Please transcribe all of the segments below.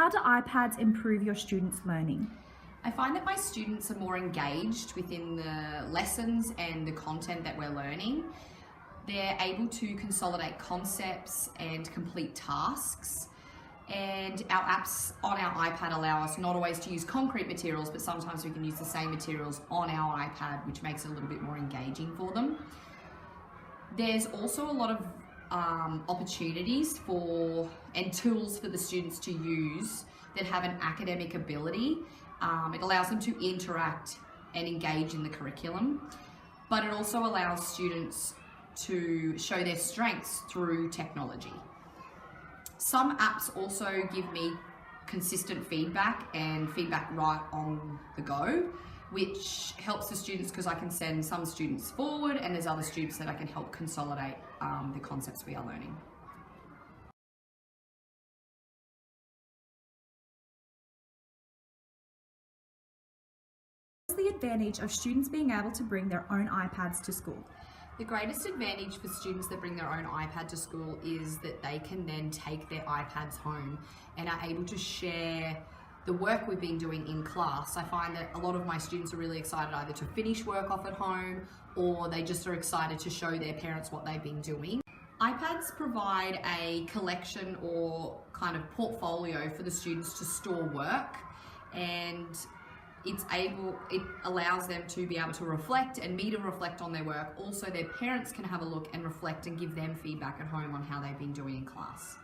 how do iPads improve your students' learning? I find that my students are more engaged within the lessons and the content that we're learning. They're able to consolidate concepts and complete tasks. And our apps on our iPad allow us not always to use concrete materials, but sometimes we can use the same materials on our iPad, which makes it a little bit more engaging for them. There's also a lot of opportunities and tools for the students to use that have an academic ability. It allows them to interact and engage in the curriculum, but it also allows students to show their strengths through technology. Some apps also give me consistent feedback and feedback right on the go, which helps the students because I can send some students forward and there's other students that I can help consolidate the concepts we are learning. What's the advantage of students being able to bring their own iPads to school? The greatest advantage for students that bring their own iPad to school is that they can then take their iPads home and are able to share the work we've been doing in class. I find that a lot of my students are really excited either to finish work off at home or they just are excited to show their parents what they've been doing. iPads provide a collection or kind of portfolio for the students to store work, and it allows them to be able to reflect and me to reflect on their work. Also, their parents can have a look and reflect and give them feedback at home on how they've been doing in class.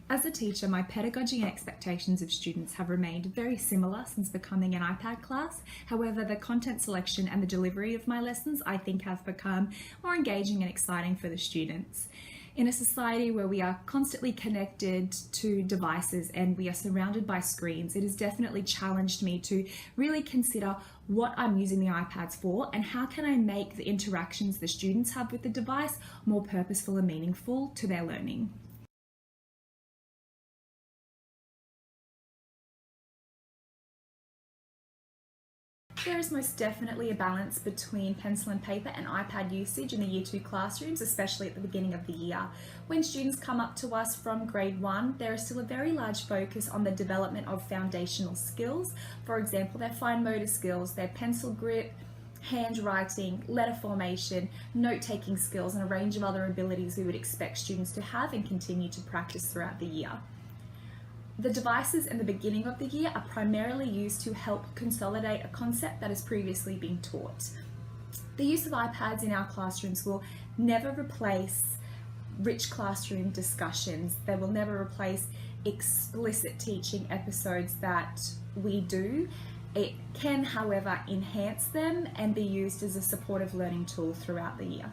As a teacher, my pedagogy and expectations of students have remained very similar since becoming an iPad class. However, the content selection and the delivery of my lessons, I think, have become more engaging and exciting for the students. In a society where we are constantly connected to devices and we are surrounded by screens, it has definitely challenged me to really consider what I'm using the iPads for and how can I make the interactions the students have with the device more purposeful and meaningful to their learning. There is most definitely a balance between pencil and paper and iPad usage in the Year 2 classrooms, especially at the beginning of the year. When students come up to us from grade 1, there is still a very large focus on the development of foundational skills. For example, their fine motor skills, their pencil grip, handwriting, letter formation, note-taking skills, and a range of other abilities we would expect students to have and continue to practice throughout the year. The devices in the beginning of the year are primarily used to help consolidate a concept that has previously been taught. The use of iPads in our classrooms will never replace rich classroom discussions. They will never replace explicit teaching episodes that we do. It can, however, enhance them and be used as a supportive learning tool throughout the year.